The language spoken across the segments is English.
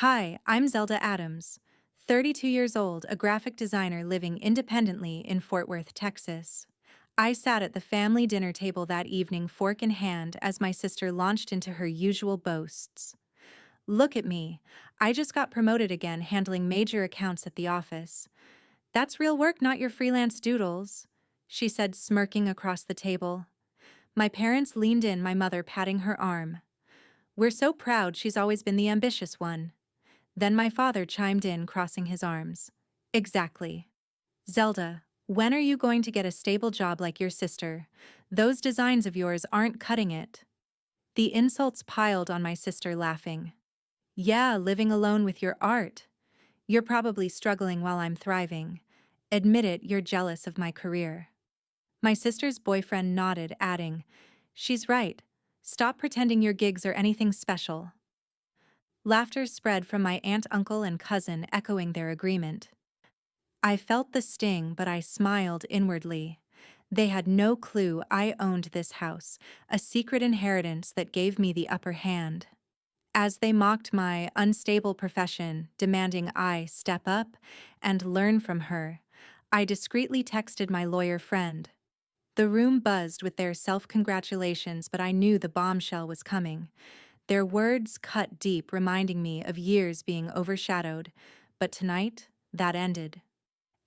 Hi, I'm Zelda Adams, 32 years old, a graphic designer living independently in Fort Worth, Texas. I sat at the family dinner table that evening, fork in hand, as my sister launched into her usual boasts. Look at me. I just got promoted again, handling major accounts at the office. That's real work, not your freelance doodles, she said, smirking across the table. My parents leaned in, my mother patting her arm. We're so proud, she's always been the ambitious one. Then my father chimed in, crossing his arms. Exactly. Zelda, when are you going to get a stable job like your sister? Those designs of yours aren't cutting it. The insults piled on my sister, laughing. Yeah, living alone with your art. You're probably struggling while I'm thriving. Admit it, you're jealous of my career. My sister's boyfriend nodded, adding, She's right. Stop pretending your gigs are anything special. Laughter spread from my aunt, uncle, and cousin, echoing their agreement. I felt the sting, but I smiled inwardly. They had no clue I owned this house, a secret inheritance that gave me the upper hand. As they mocked my unstable profession, demanding I step up and learn from her, I discreetly texted my lawyer friend. The room buzzed with their self-congratulations, but I knew the bombshell was coming. Their words cut deep, reminding me of years being overshadowed, but tonight, that ended.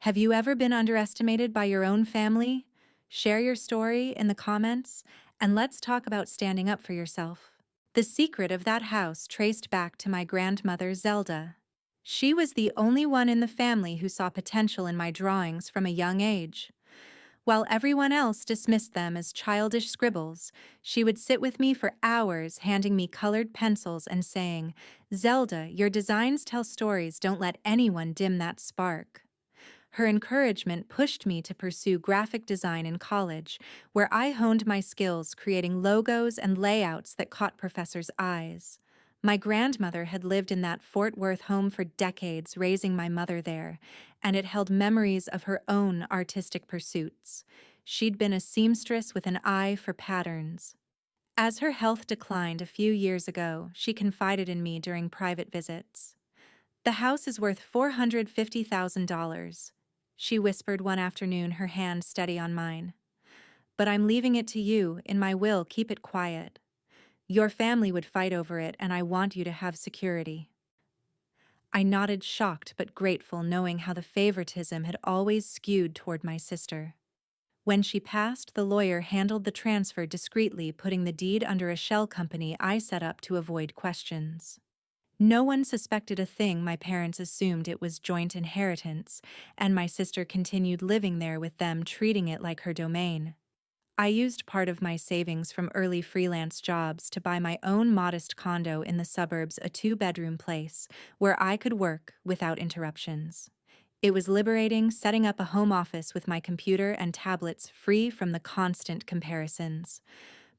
Have you ever been underestimated by your own family? Share your story in the comments, and let's talk about standing up for yourself. The secret of that house traced back to my grandmother, Zelda. She was the only one in the family who saw potential in my drawings from a young age. While everyone else dismissed them as childish scribbles, she would sit with me for hours, handing me colored pencils and saying, Zelda, your designs tell stories, don't let anyone dim that spark. Her encouragement pushed me to pursue graphic design in college, where I honed my skills creating logos and layouts that caught professors' eyes. My grandmother had lived in that Fort Worth home for decades, raising my mother there, and it held memories of her own artistic pursuits. She'd been a seamstress with an eye for patterns. As her health declined a few years ago, she confided in me during private visits. The house is worth $450,000, she whispered one afternoon, her hand steady on mine. But I'm leaving it to you, in my will, keep it quiet. Your family would fight over it, and I want you to have security. I nodded, shocked but grateful, knowing how the favoritism had always skewed toward my sister. When she passed, the lawyer handled the transfer discreetly, putting the deed under a shell company I set up to avoid questions. No one suspected a thing. My parents assumed it was joint inheritance, and my sister continued living there with them, treating it like her domain. I used part of my savings from early freelance jobs to buy my own modest condo in the suburbs, a two-bedroom place where I could work without interruptions. It was liberating, setting up a home office with my computer and tablets free from the constant comparisons.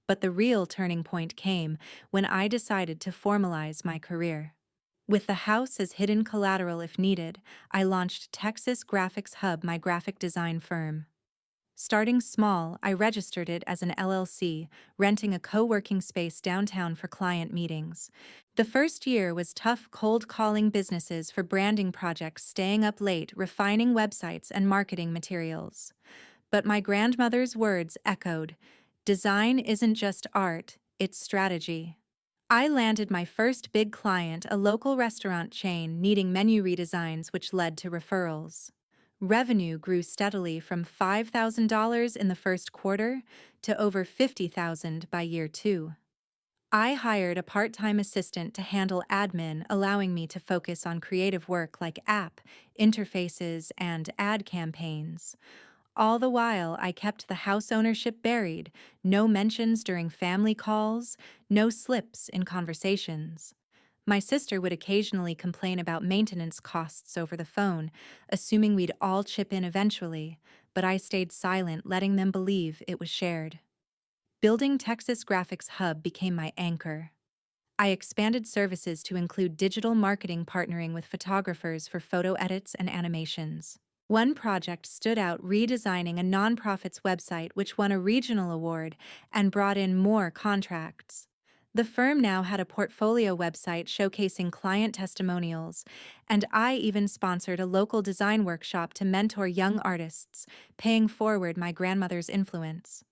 But the real turning point came when I decided to formalize my career. With the house as hidden collateral if needed, I launched Texas Graphics Hub, my graphic design firm. Starting small, I registered it as an LLC, renting a co-working space downtown for client meetings. The first year was tough, cold calling businesses for branding projects, staying up late, refining websites and marketing materials. But my grandmother's words echoed, design isn't just art, it's strategy. I landed my first big client, a local restaurant chain needing menu redesigns, which led to referrals. Revenue grew steadily from $5,000 in the first quarter to over $50,000 by year 2. I hired a part-time assistant to handle admin, allowing me to focus on creative work like app, interfaces, and ad campaigns. All the while, I kept the house ownership buried, no mentions during family calls, no slips in conversations. My sister would occasionally complain about maintenance costs over the phone, assuming we'd all chip in eventually, but I stayed silent, letting them believe it was shared. Building Texas Graphics Hub became my anchor. I expanded services to include digital marketing, partnering with photographers for photo edits and animations. One project stood out, redesigning a nonprofit's website, which won a regional award and brought in more contracts. The firm now had a portfolio website showcasing client testimonials, and I even sponsored a local design workshop to mentor young artists, paying forward my grandmother's influence.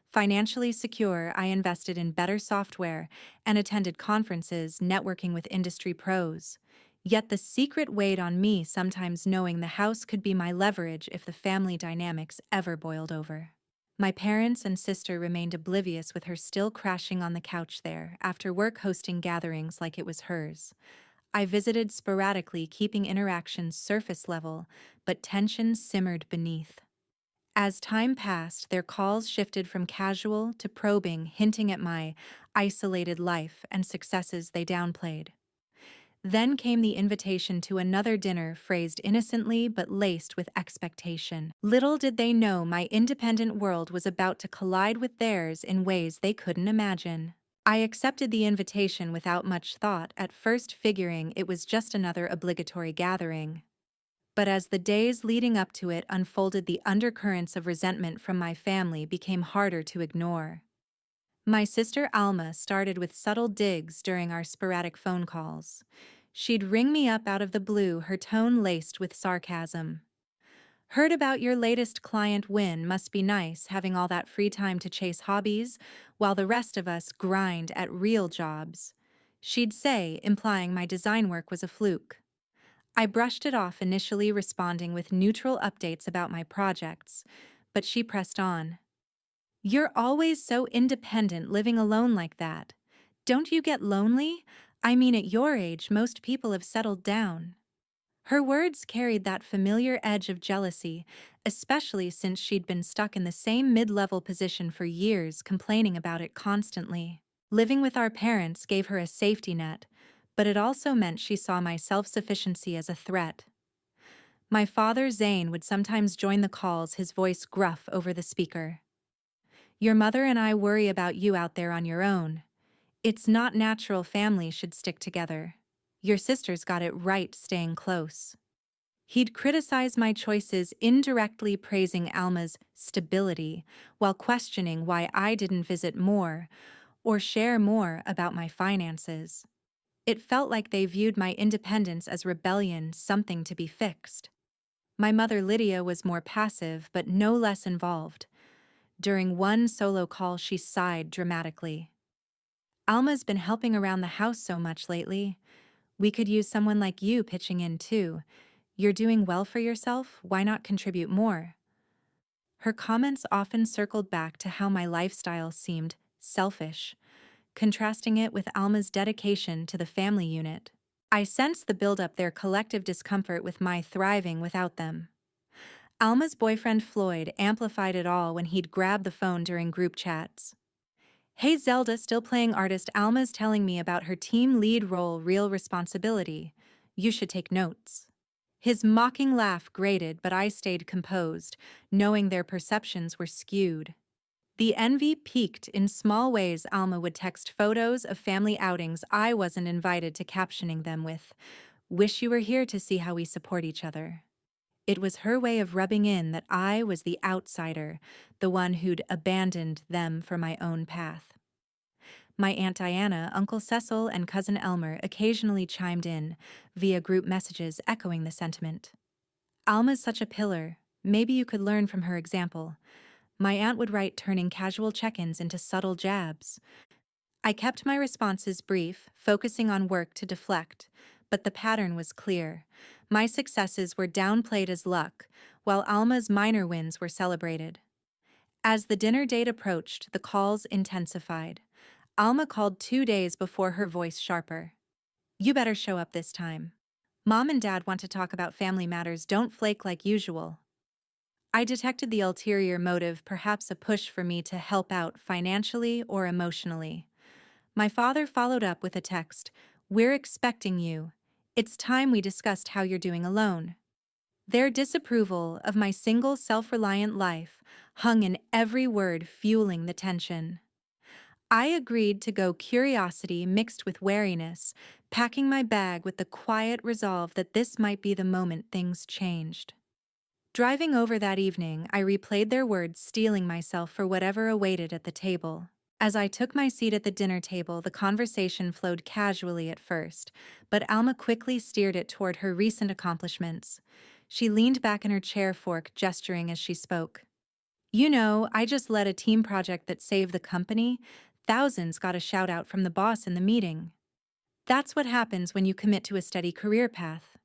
Financially secure, I invested in better software and attended conferences, networking with industry pros. Yet the secret weighed on me, sometimes knowing the house could be my leverage if the family dynamics ever boiled over. My parents and sister remained oblivious, with her still crashing on the couch there, after work hosting gatherings like it was hers. I visited sporadically, keeping interactions surface level, but tension simmered beneath. As time passed, their calls shifted from casual to probing, hinting at my isolated life and successes they downplayed. Then came the invitation to another dinner, phrased innocently but laced with expectation. Little did they know my independent world was about to collide with theirs in ways they couldn't imagine. I accepted the invitation without much thought, at first figuring it was just another obligatory gathering. But as the days leading up to it unfolded, the undercurrents of resentment from my family became harder to ignore. My sister Alma started with subtle digs during our sporadic phone calls. She'd ring me up out of the blue, her tone laced with sarcasm. "Heard about your latest client win, must be nice having all that free time to chase hobbies, while the rest of us grind at real jobs," she'd say, implying my design work was a fluke. I brushed it off, initially responding with neutral updates about my projects, but she pressed on. "You're always so independent, living alone like that. Don't you get lonely? I mean, at your age, most people have settled down." Her words carried that familiar edge of jealousy, especially since she'd been stuck in the same mid-level position for years, complaining about it constantly. Living with our parents gave her a safety net, but it also meant she saw my self-sufficiency as a threat. My father, Zane, would sometimes join the calls, his voice gruff over the speaker. "Your mother and I worry about you out there on your own. It's not natural families should stick together. Your sister's got it right staying close." He'd criticize my choices, indirectly praising Alma's stability, while questioning why I didn't visit more or share more about my finances. It felt like they viewed my independence as rebellion, something to be fixed. My mother Lydia was more passive, but no less involved. During one solo call, she sighed dramatically. "Alma's been helping around the house so much lately. We could use someone like you pitching in too. You're doing well for yourself, why not contribute more?" Her comments often circled back to how my lifestyle seemed selfish, contrasting it with Alma's dedication to the family unit. I sensed the buildup, their collective discomfort with my thriving without them. Alma's boyfriend Floyd amplified it all when he'd grab the phone during group chats. "Hey Zelda, still playing artist? Alma's telling me about her team lead role, real responsibility. You should take notes." His mocking laugh grated, but I stayed composed, knowing their perceptions were skewed. The envy peaked in small ways. Alma would text photos of family outings I wasn't invited to, captioning them with, "Wish you were here to see how we support each other." It was her way of rubbing in that I was the outsider, the one who'd abandoned them for my own path. My Aunt Diana, Uncle Cecil, and Cousin Elmer occasionally chimed in, via group messages echoing the sentiment. "Alma's such a pillar. Maybe you could learn from her example." My aunt would write, turning casual check-ins into subtle jabs. I kept my responses brief, focusing on work to deflect, but the pattern was clear. My successes were downplayed as luck, while Alma's minor wins were celebrated. As the dinner date approached, the calls intensified. Alma called 2 days before, her voice sharper. "You better show up this time. Mom and Dad want to talk about family matters, don't flake like usual." I detected the ulterior motive, perhaps a push for me to help out financially or emotionally. My father followed up with a text, "We're expecting you. It's time we discussed how you're doing alone." Their disapproval of my single, self-reliant life hung in every word, fueling the tension. I agreed to go, curiosity mixed with wariness, packing my bag with the quiet resolve that this might be the moment things changed. Driving over that evening, I replayed their words, steeling myself for whatever awaited at the table. As I took my seat at the dinner table, the conversation flowed casually at first, but Alma quickly steered it toward her recent accomplishments. She leaned back in her chair fork, gesturing as she spoke. You know, I just led a team project that saved the company. Thousands got a shout out from the boss in the meeting. That's what happens when you commit to a steady career path.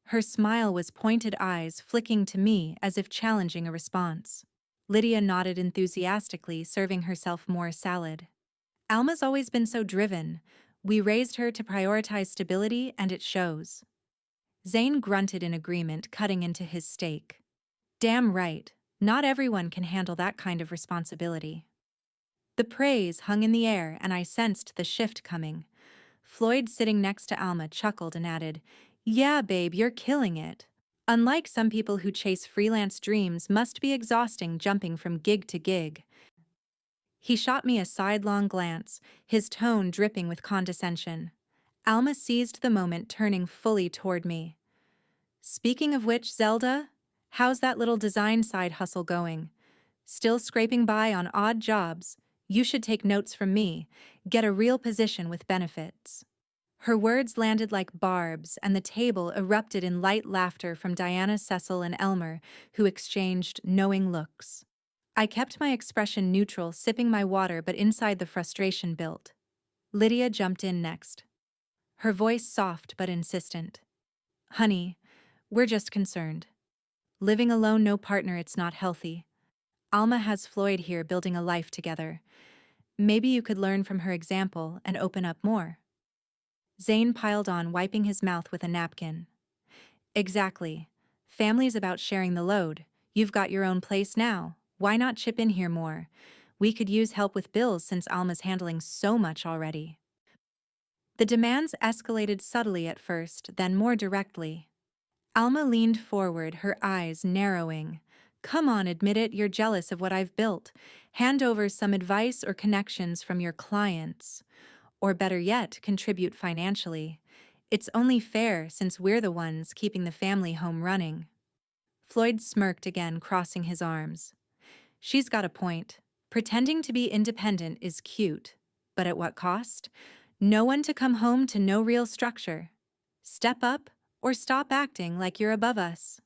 Her smile was pointed eyes flicking to me as if challenging a response. Lydia nodded enthusiastically, serving herself more salad. Alma's always been so driven. We raised her to prioritize stability, and it shows. Zane grunted in agreement, cutting into his steak. Damn right. Not everyone can handle that kind of responsibility. The praise hung in the air, and I sensed the shift coming. Floyd, sitting next to Alma, chuckled and added, "Yeah, babe, you're killing it. Unlike some people who chase freelance dreams, must be exhausting jumping from gig to gig." He shot me a sidelong glance, his tone dripping with condescension. Alma seized the moment, turning fully toward me. "Speaking of which, Zelda, how's that little design side hustle going? Still scraping by on odd jobs? You should take notes from me. Get a real position with benefits." Her words landed like barbs, and the table erupted in light laughter from Diana, Cecil, and Elmer, who exchanged knowing looks. I kept my expression neutral, sipping my water, but inside the frustration built. Lydia jumped in next. Her voice soft but insistent. "Honey, we're just concerned. Living alone, no partner, it's not healthy. Alma has Floyd here building a life together. Maybe you could learn from her example and open up more." Zane piled on, wiping his mouth with a napkin. "Exactly. Family's about sharing the load. You've got your own place now. Why not chip in here more? We could use help with bills since Alma's handling so much already." The demands escalated subtly at first, then more directly. Alma leaned forward, her eyes narrowing. "Come on, admit it, you're jealous of what I've built. Hand over some advice or connections from your clients. Or better yet, contribute financially. It's only fair since we're the ones keeping the family home running." Floyd smirked again, crossing his arms. "She's got a point. Pretending to be independent is cute. But at what cost? No one to come home to no real structure. Step up or stop acting like you're above us."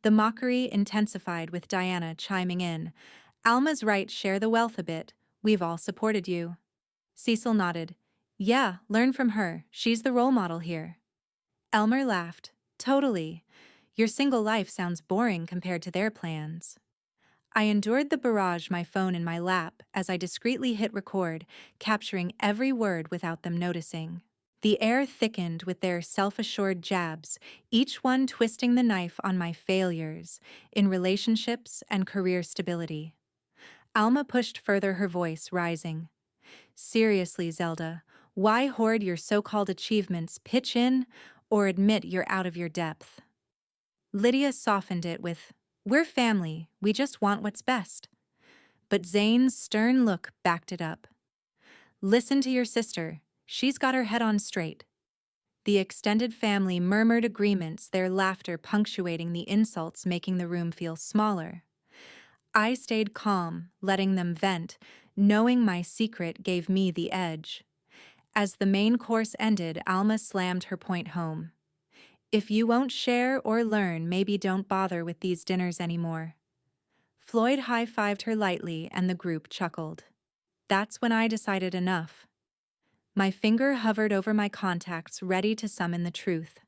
The mockery intensified with Diana chiming in. "Alma's right, share the wealth a bit. We've all supported you." Cecil nodded. "Yeah, learn from her. She's the role model here." Elmer laughed. "Totally. Your single life sounds boring compared to their plans." I endured the barrage, my phone in my lap, as I discreetly hit record, capturing every word without them noticing. The air thickened with their self-assured jabs, each one twisting the knife on my failures in relationships and career stability. Alma pushed further, her voice rising. "Seriously, Zelda, why hoard your so-called achievements? Pitch in or admit you're out of your depth." Lydia softened it with, "We're family, we just want what's best." But Zane's stern look backed it up. "Listen to your sister. She's got her head on straight." The extended family murmured agreements, their laughter punctuating the insults, making the room feel smaller. I stayed calm, letting them vent, knowing my secret gave me the edge. As the main course ended, Alma slammed her point home. "If you won't share or learn, maybe don't bother with these dinners anymore." Floyd high-fived her lightly, and the group chuckled. That's when I decided enough. My finger hovered over my contacts, ready to summon the truth.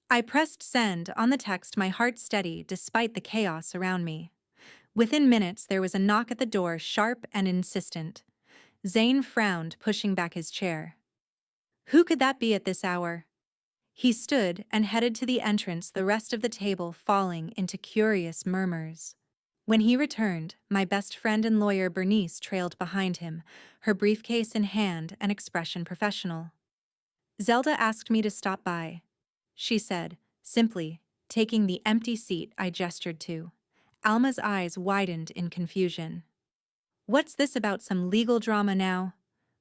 I pressed send on the text, my heart steady despite the chaos around me. Within minutes, there was a knock at the door, sharp and insistent. Zane frowned, pushing back his chair. Who could that be at this hour? He stood and headed to the entrance, the rest of the table falling into curious murmurs. When he returned, my best friend and lawyer Bernice trailed behind him, her briefcase in hand, an expression professional. "Zelda asked me to stop by," she said, simply, taking the empty seat I gestured to. Alma's eyes widened in confusion. "What's this about, some legal drama now?"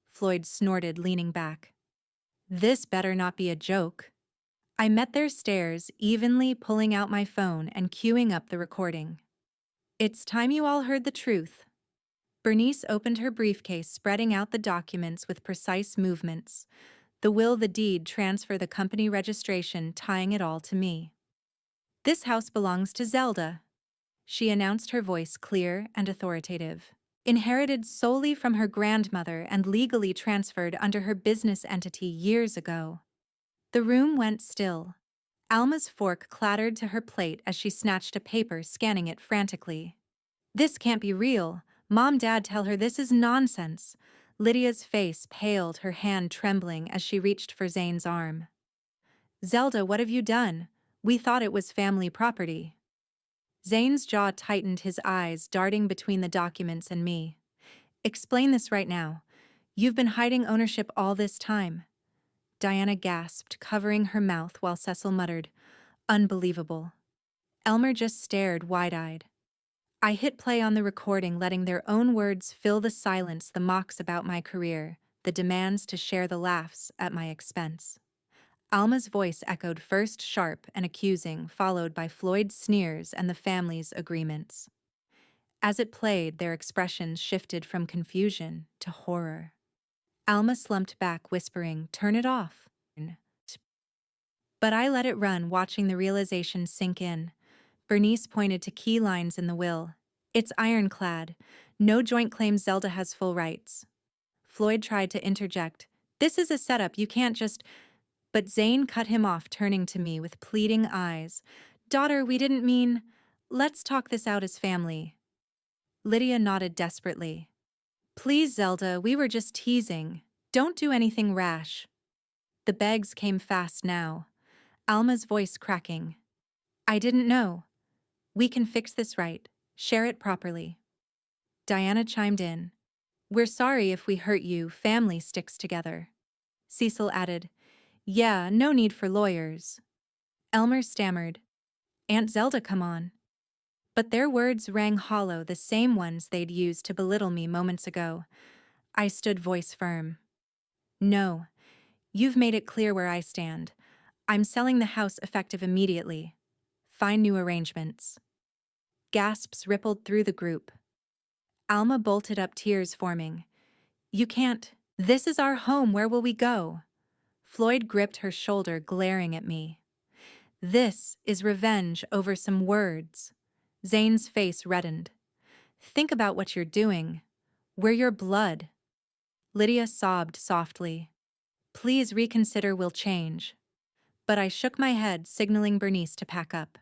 Floyd snorted, leaning back. "This better not be a joke." I met their stares, evenly pulling out my phone and queuing up the recording. "It's time you all heard the truth." Bernice opened her briefcase, spreading out the documents with precise movements. The will, the deed, transfer, the company registration, tying it all to me. This house belongs to Zelda, she announced, her voice clear and authoritative. Inherited solely from her grandmother and legally transferred under her business entity years ago. The room went still. Alma's fork clattered to her plate as she snatched a paper, scanning it frantically. This can't be real. Mom, Dad, tell her this is nonsense. Lydia's face paled, her hand trembling as she reached for Zane's arm. Zelda, what have you done? We thought it was family property. Zane's jaw tightened, his eyes darting between the documents and me. Explain this right now. You've been hiding ownership all this time. Diana gasped, covering her mouth while Cecil muttered, Unbelievable. Elmer just stared wide-eyed. I hit play on the recording, letting their own words fill the silence, the mocks about my career, the demands to share the laughs at my expense. Alma's voice echoed, first sharp and accusing, followed by Floyd's sneers and the family's agreements. As it played, their expressions shifted from confusion to horror. Alma slumped back, whispering, Turn it off. But I let it run, watching the realization sink in. Bernice pointed to key lines in the will. It's ironclad. No joint claims. Zelda has full rights. Floyd tried to interject. This is a setup, you can't just... But Zane cut him off, turning to me with pleading eyes. Daughter, we didn't mean... Let's talk this out as family. Lydia nodded desperately. Please, Zelda, we were just teasing. Don't do anything rash. The begs came fast now. Alma's voice cracking. I didn't know. We can fix this right. Share it properly. Diana chimed in. We're sorry if we hurt you. Family sticks together. Cecil added. Yeah, no need for lawyers. Elmer stammered. Aunt Zelda, come on. But their words rang hollow, the same ones they'd used to belittle me moments ago. I stood, voice firm. No. You've made it clear where I stand. I'm selling the house, effective immediately. Find new arrangements. Gasps rippled through the group. Alma bolted up, tears forming. You can't. This is our home. Where will we go? Floyd gripped her shoulder, glaring at me. This is revenge over some words. Zane's face reddened. Think about what you're doing. We're your blood. Lydia sobbed softly. Please reconsider, we'll change. But I shook my head, signaling Bernice to pack up.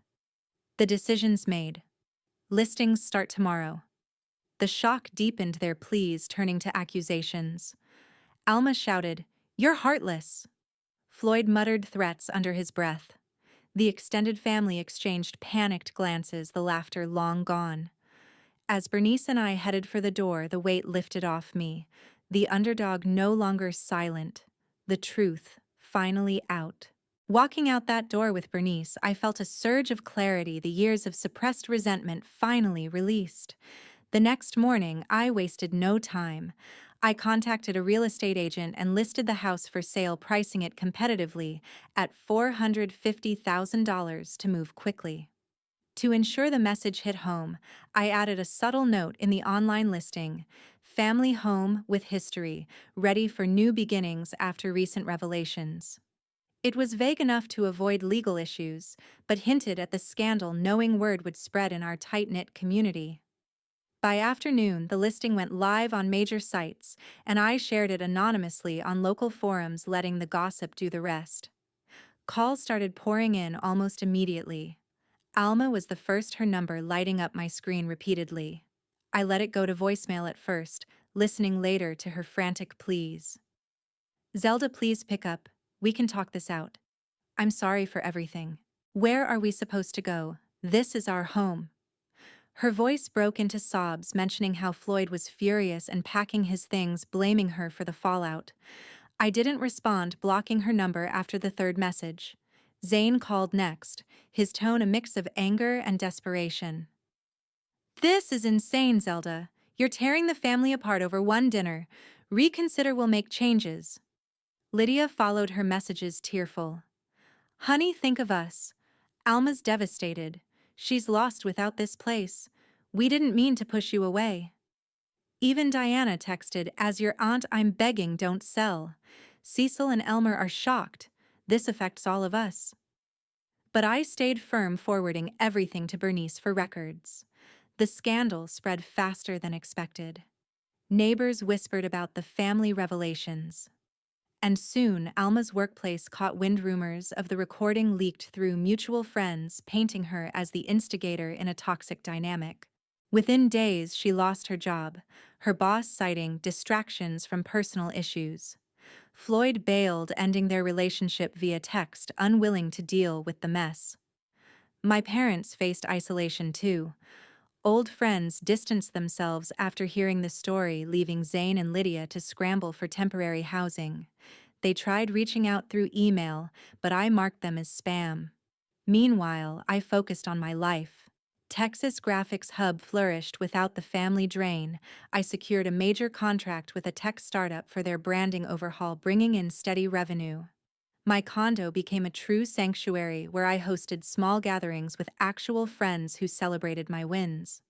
The decision's made. Listings start tomorrow. The shock deepened, their pleas turning to accusations. Alma shouted, You're heartless. Floyd muttered threats under his breath. The extended family exchanged panicked glances, the laughter long gone. As Bernice and I headed for the door, the weight lifted off me, the underdog no longer silent, the truth finally out. Walking out that door with Bernice, I felt a surge of clarity, the years of suppressed resentment finally released. The next morning, I wasted no time. I contacted a real estate agent and listed the house for sale, pricing it competitively at $450,000 to move quickly. To ensure the message hit home, I added a subtle note in the online listing: family home with history, ready for new beginnings after recent revelations. It was vague enough to avoid legal issues, but hinted at the scandal knowing word would spread in our tight-knit community. By afternoon, the listing went live on major sites, and I shared it anonymously on local forums, letting the gossip do the rest. Calls started pouring in almost immediately. Alma was the first, her number lighting up my screen repeatedly. I let it go to voicemail at first, listening later to her frantic pleas. Zelda, please pick up. We can talk this out. I'm sorry for everything. Where are we supposed to go? This is our home. Her voice broke into sobs, mentioning how Floyd was furious and packing his things, blaming her for the fallout. I didn't respond, blocking her number after the third message. Zane called next, his tone a mix of anger and desperation. This is insane, Zelda. You're tearing the family apart over one dinner. Reconsider, we'll make changes. Lydia followed her messages, tearful. Honey, think of us. Alma's devastated. She's lost without this place. We didn't mean to push you away. Even Diana texted, "As your aunt, I'm begging, don't sell." Cecil and Elmer are shocked. This affects all of us. But I stayed firm, forwarding everything to Bernice for records. The scandal spread faster than expected. Neighbors whispered about the family revelations. And soon, Alma's workplace caught wind. Rumors of the recording leaked through mutual friends, painting her as the instigator in a toxic dynamic. Within days, she lost her job, her boss citing distractions from personal issues. Floyd bailed, ending their relationship via text, unwilling to deal with the mess. My parents faced isolation too. Old friends distanced themselves after hearing the story, leaving Zane and Lydia to scramble for temporary housing. They tried reaching out through email, but I marked them as spam. Meanwhile, I focused on my life. Texas Graphics Hub flourished without the family drain. I secured a major contract with a tech startup for their branding overhaul, bringing in steady revenue. My condo became a true sanctuary where I hosted small gatherings with actual friends who celebrated my wins.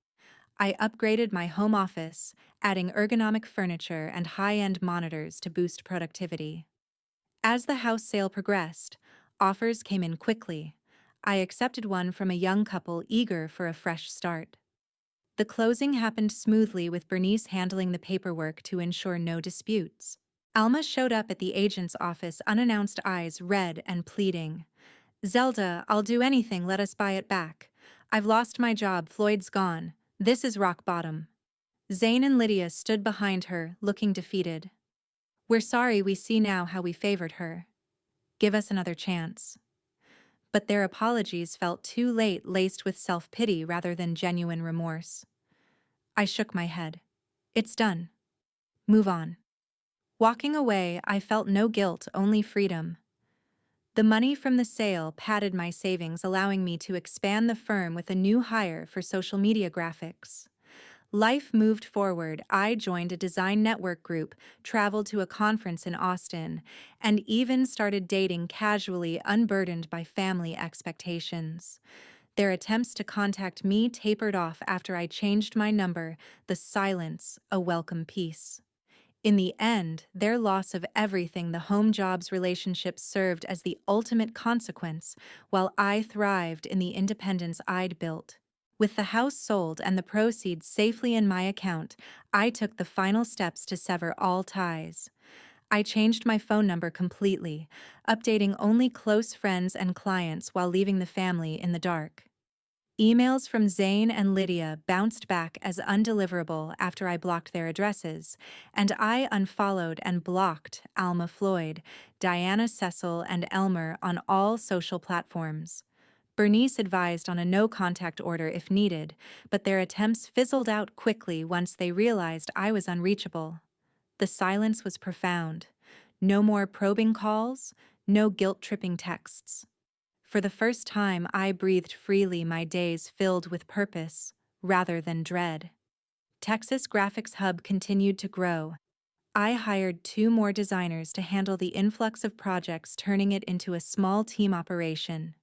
I upgraded my home office, adding ergonomic furniture and high-end monitors to boost productivity. As the house sale progressed, offers came in quickly. I accepted one from a young couple eager for a fresh start. The closing happened smoothly, with Bernice handling the paperwork to ensure no disputes. Alma showed up at the agent's office unannounced, eyes red and pleading. "Zelda, I'll do anything, let us buy it back. I've lost my job, Floyd's gone. This is rock bottom." Zane and Lydia stood behind her, looking defeated. "We're sorry, we see now how we favored her. Give us another chance." But their apologies felt too late, laced with self-pity rather than genuine remorse. I shook my head. "It's done. Move on." Walking away, I felt no guilt, only freedom. The money from the sale padded my savings, allowing me to expand the firm with a new hire for social media graphics. Life moved forward. I joined a design network group, traveled to a conference in Austin, and even started dating casually, unburdened by family expectations. Their attempts to contact me tapered off after I changed my number, the silence a welcome peace. In the end, their loss of everything, the home jobs relationship, served as the ultimate consequence, while I thrived in the independence I'd built. With the house sold and the proceeds safely in my account, I took the final steps to sever all ties. I changed my phone number completely, updating only close friends and clients while leaving the family in the dark. Emails from Zane and Lydia bounced back as undeliverable after I blocked their addresses, and I unfollowed and blocked Alma Floyd, Diana Cecil, and Elmer on all social platforms. Bernice advised on a no-contact order if needed, but their attempts fizzled out quickly once they realized I was unreachable. The silence was profound. No more probing calls, no guilt-tripping texts. For the first time, I breathed freely, my days filled with purpose, rather than dread. Texas Graphics Hub continued to grow. I hired 2 more designers to handle the influx of projects, turning it into a small team operation.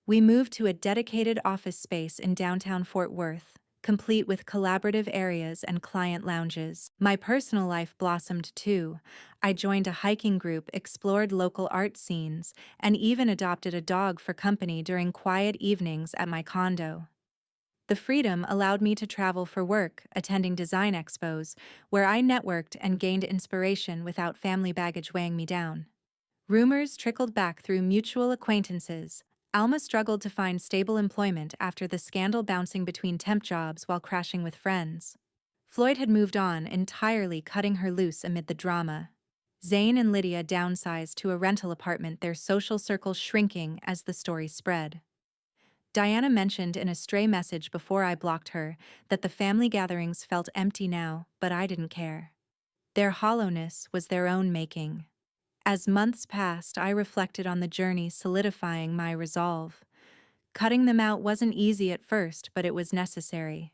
We moved to a dedicated office space in downtown Fort Worth, complete with collaborative areas and client lounges. My personal life blossomed too. I joined a hiking group, explored local art scenes, and even adopted a dog for company during quiet evenings at my condo. The freedom allowed me to travel for work, attending design expos, where I networked and gained inspiration without family baggage weighing me down. Rumors trickled back through mutual acquaintances. Alma struggled to find stable employment after the scandal, bouncing between temp jobs while crashing with friends. Floyd had moved on entirely, cutting her loose amid the drama. Zane and Lydia downsized to a rental apartment, their social circle shrinking as the story spread. Diana mentioned in a stray message before I blocked her that the family gatherings felt empty now, but I didn't care. Their hollowness was their own making. As months passed, I reflected on the journey, solidifying my resolve. Cutting them out wasn't easy at first, but it was necessary.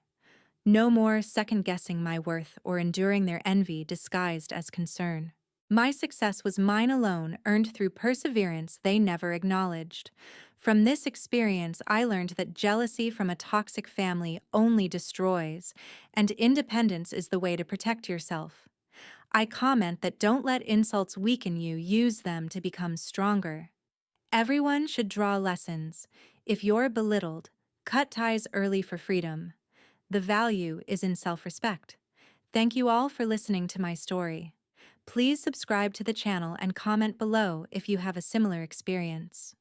No more second-guessing my worth or enduring their envy disguised as concern. My success was mine alone, earned through perseverance they never acknowledged. From this experience, I learned that jealousy from a toxic family only destroys, and independence is the way to protect yourself. I comment that don't let insults weaken you, use them to become stronger. Everyone should draw lessons. If you're belittled, cut ties early for freedom. The value is in self-respect. Thank you all for listening to my story. Please subscribe to the channel and comment below if you have a similar experience.